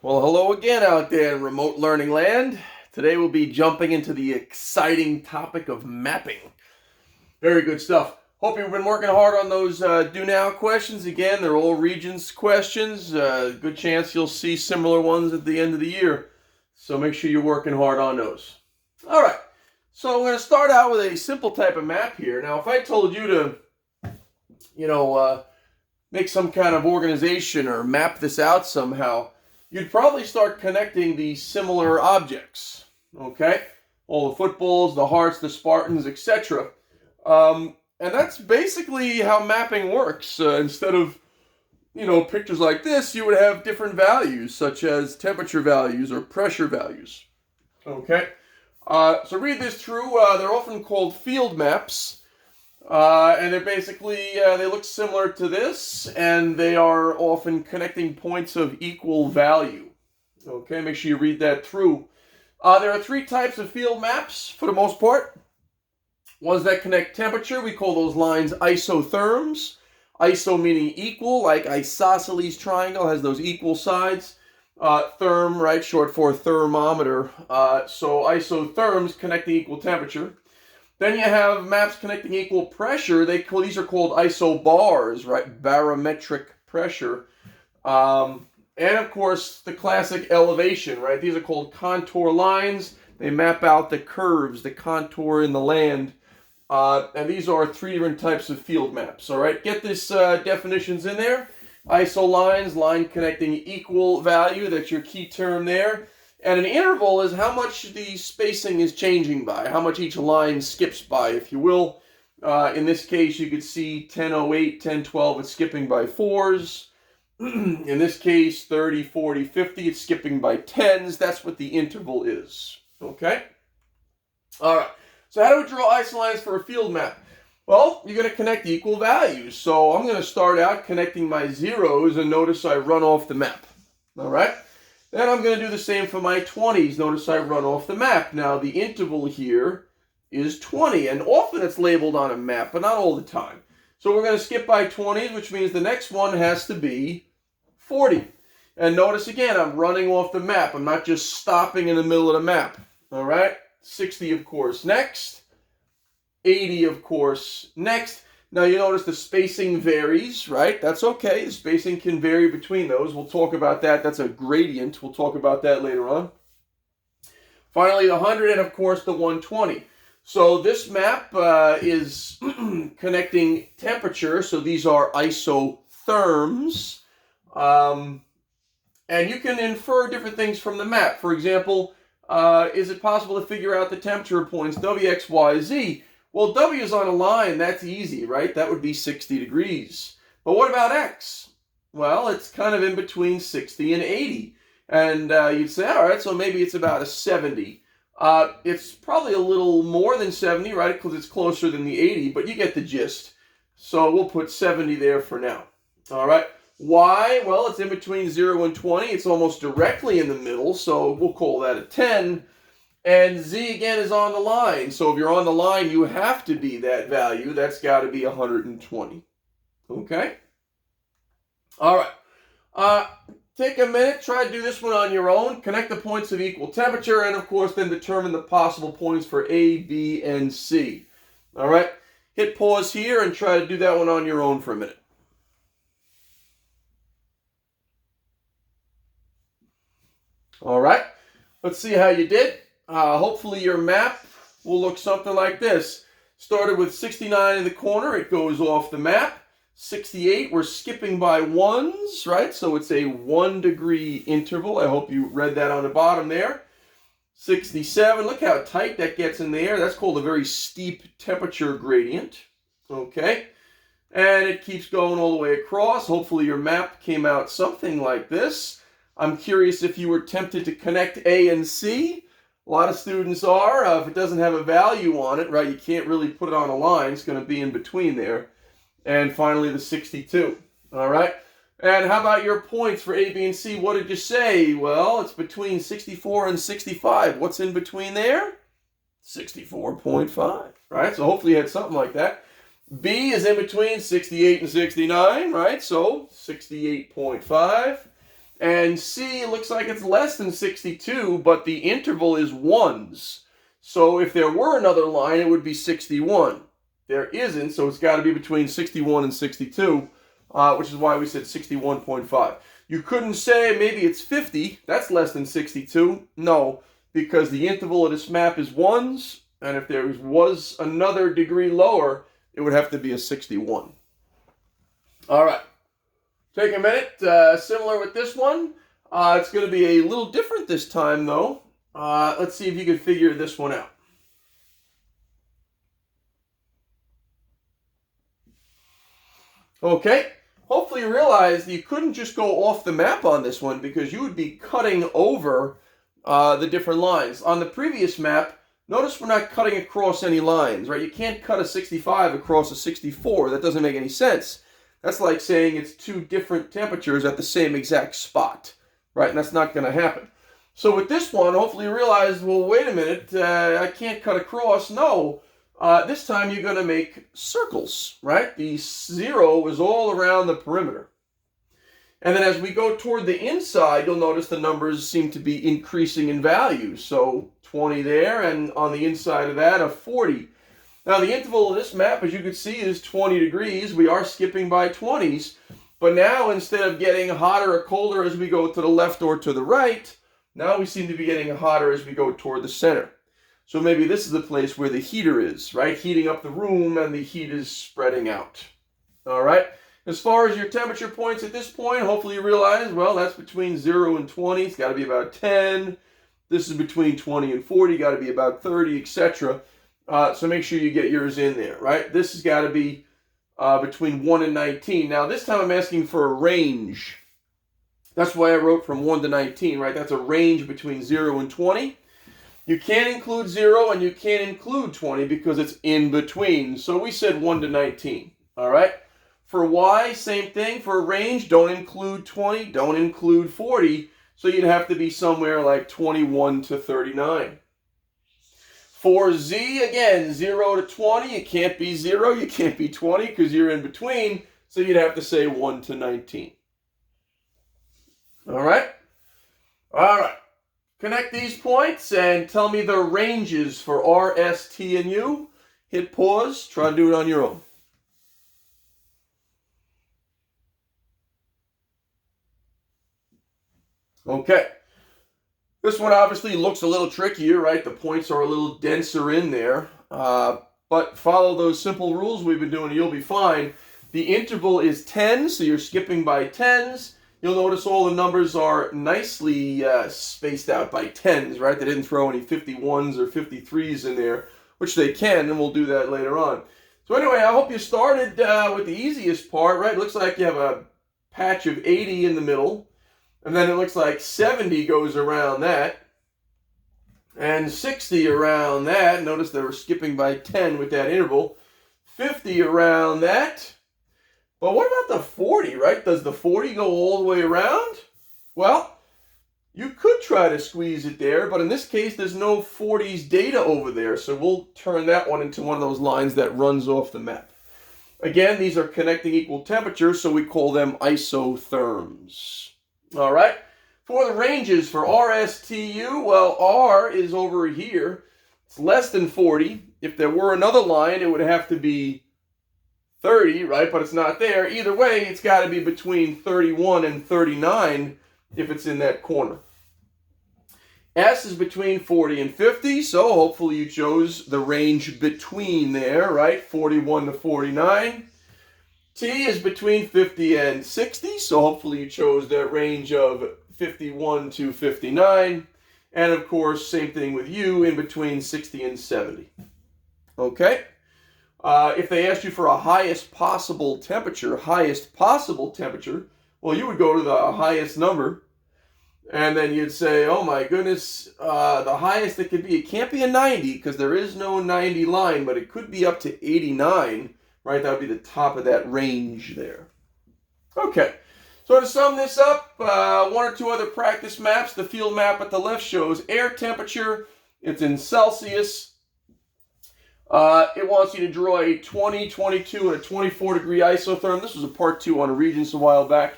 Well, hello again out there in remote learning land. Today we'll be jumping into the exciting topic of mapping. Very good stuff. Hope you've been working hard on those do now questions. Again, they're all regions questions. Good chance you'll see similar ones at the end of the year. So make sure you're working hard on those. All right. So I'm going to start out with a simple type of map here. Now, if I told you to, make some kind of organization or map this out somehow, you'd probably start connecting these similar objects, okay? All the footballs, the hearts, the Spartans, etc. And that's basically how mapping works. Instead of, pictures like this, you would have different values, such as temperature values or pressure values, okay? So read this through. They're often called field maps. And they're basically, they look similar to this, and they are often connecting points of equal value. Okay, make sure you read that through. There are three types of field maps, for the most part. Ones that connect temperature, we call those lines isotherms. Iso meaning equal, like isosceles triangle has those equal sides. Therm, right, short for thermometer. So isotherms connecting equal temperature. Then you have maps connecting equal pressure. These are called isobars, right? Barometric pressure. And of course, the classic elevation, right? These are called contour lines. They map out the curves, the contour in the land. And these are three different types of field maps, all right? Get this definitions in there. Isolines, line connecting equal value. That's your key term there. And an interval is how much the spacing is changing by, how much each line skips by, if you will. In this case, you could see 10:08, 10:12, it's skipping by 4s. In this case, 30, 40, 50, it's skipping by 10s. That's what the interval is. Okay? All right. So how do we draw isolines for a field map? Well, you're going to connect equal values. So I'm going to start out connecting my zeros, and notice I run off the map. All right? Then I'm going to do the same for my 20s. Notice I run off the map. Now, the interval here is 20, and often it's labeled on a map, but not all the time. So we're going to skip by 20s, which means the next one has to be 40. And notice again, I'm running off the map. I'm not just stopping in the middle of the map. All right? 60, of course, next. 80, of course, next. Now, you notice the spacing varies, right? That's okay. The spacing can vary between those. We'll talk about that. That's a gradient. We'll talk about that later on. Finally, the 100 and, of course, the 120. So this map is connecting temperature. So these are isotherms. And you can infer different things from the map. For example, is it possible to figure out the temperature points W, X, Y, Z? Well, W is on a line. That's easy, right? That would be 60 degrees. But what about X? Well, it's kind of in between 60 and 80. And you'd say, all right, so maybe it's about a 70. It's probably a little more than 70, right? Because it's closer than the 80, but you get the gist. So we'll put 70 there for now. All right. Y, well, it's in between 0 and 20. It's almost directly in the middle, so we'll call that a 10. And Z again is on the line. So if you're on the line, you have to be that value. That's got to be 120. Okay? All right. Take a minute. Try to do this one on your own. Connect the points of equal temperature. And, of course, then determine the possible points for A, B, and C. All right? Hit pause here and try to do that one on your own for a minute. All right. Let's see how you did. Hopefully your map will look something like this. Started with 69 in the corner. It goes off the map. 68, we're skipping by 1s, right? So it's a 1 degree interval. I hope you read that on the bottom there. 67, look how tight that gets in there. That's called a very steep temperature gradient. Okay. And it keeps going all the way across. Hopefully your map came out something like this. I'm curious if you were tempted to connect A and C. A lot of students are. If it doesn't have a value on it, right, you can't really put it on a line. It's going to be in between there. And finally, the 62. All right. And how about your points for A, B, and C? What did you say? Well, it's between 64 and 65. What's in between there? 64.5, right? So hopefully you had something like that. B is in between 68 and 69, right? So 68.5. And C looks like it's less than 62, but the interval is 1s. So if there were another line, it would be 61. There isn't, so it's got to be between 61 and 62, which is why we said 61.5. You couldn't say maybe it's 50. That's less than 62. No, because the interval of this map is 1s, and if there was another degree lower, it would have to be a 61. All right. Take a minute. Similar with this one. It's going to be a little different this time, though. Let's see if you can figure this one out. Okay. Hopefully you realize that you couldn't just go off the map on this one because you would be cutting over the different lines. On the previous map, notice we're not cutting across any lines, right? You can't cut a 65 across a 64. That doesn't make any sense. That's like saying it's two different temperatures at the same exact spot, right? And that's not going to happen. So with this one, hopefully you realize, well, wait a minute, I can't cut across. No, this time you're going to make circles, right? The 0 is all around the perimeter. And then as we go toward the inside, you'll notice the numbers seem to be increasing in value. So 20 there, and on the inside of that, a 40. Now, the interval of this map, as you can see, is 20 degrees. We are skipping by 20s. But now, instead of getting hotter or colder as we go to the left or to the right, now we seem to be getting hotter as we go toward the center. So maybe this is the place where the heater is, right? Heating up the room, and the heat is spreading out. All right? As far as your temperature points at this point, hopefully you realize, well, that's between 0 and 20. It's got to be about 10. This is between 20 and 40. Got to be about 30, etc. So make sure you get yours in there, right? This has got to be between 1 and 19. Now, this time I'm asking for a range. That's why I wrote from 1 to 19, right? That's a range between 0 and 20. You can't include 0 and you can't include 20 because it's in between. So we said 1 to 19, all right? For Y, same thing. For a range, don't include 20, don't include 40. So you'd have to be somewhere like 21 to 39. For Z, again, 0 to 20, you can't be 0, you can't be 20 because you're in between, so you'd have to say 1 to 19. All right? All right. Connect these points and tell me the ranges for R, S, T, and U. Hit pause. Try to do it on your own. Okay. This one obviously looks a little trickier, right? The points are a little denser in there. But follow those simple rules we've been doing and you'll be fine. The interval is 10, so you're skipping by 10s. You'll notice all the numbers are nicely spaced out by 10s, right? They didn't throw any 51s or 53s in there, which they can, and we'll do that later on. So anyway, I hope you started with the easiest part, right? It looks like you have a patch of 80 in the middle. And then it looks like 70 goes around that. And 60 around that. Notice they were skipping by 10 with that interval. 50 around that. But what about the 40, right? Does the 40 go all the way around? Well, you could try to squeeze it there, but in this case, there's no 40s data over there. So we'll turn that one into one of those lines that runs off the map. Again, these are connecting equal temperatures, so we call them isotherms. All right, for the ranges for R, S, T, U, well, R is over here. It's less than 40. If there were another line, it would have to be 30, right? But it's not there. Either way, it's got to be between 31 and 39 if it's in that corner. S is between 40 and 50, so hopefully you chose the range between there, right? 41 to 49. T is between 50 and 60, so hopefully you chose that range of 51 to 59. And of course, same thing with U, in between 60 and 70. Okay? If they asked you for a highest possible temperature, well, you would go to the highest number, and then you'd say, oh my goodness, the highest it could be, it can't be a 90, because there is no 90 line, but it could be up to 89. Right, that would be the top of that range there. Okay, so to sum this up, one or two other practice maps. The field map at the left shows air temperature. It's in Celsius. It wants you to draw a 20, 22, and a 24 degree isotherm. This was a part 2 on regions a while back.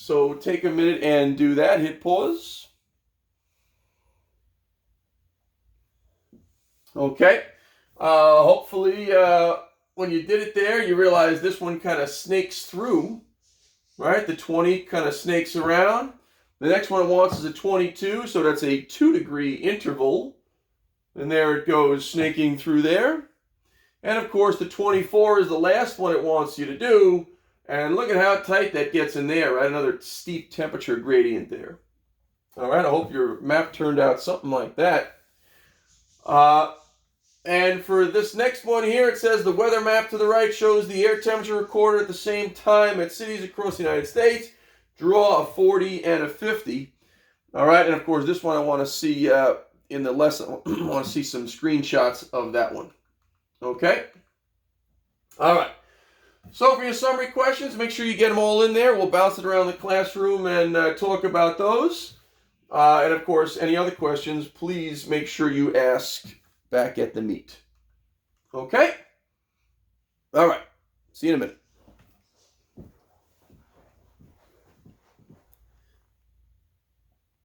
So take a minute and do that. Hit pause. Okay. Hopefully, when you did it there, you realize this one kind of snakes through, right? The 20 kind of snakes around. The next one it wants is a 22, so that's a 2-degree interval. And there it goes, snaking through there. And of course, the 24 is the last one it wants you to do. And look at how tight that gets in there, right? Another steep temperature gradient there. All right, I hope your map turned out something like that. And for this next one here, it says the weather map to the right shows the air temperature recorded at the same time at cities across the United States. Draw a 40 and a 50. All right, and of course, this one I want to see in the lesson. I want to see some screenshots of that one. Okay? All right. So for your summary questions, make sure you get them all in there. We'll bounce it around the classroom and talk about those. And of course, any other questions, please make sure you ask back at the meet. Okay? All right. See you in a minute.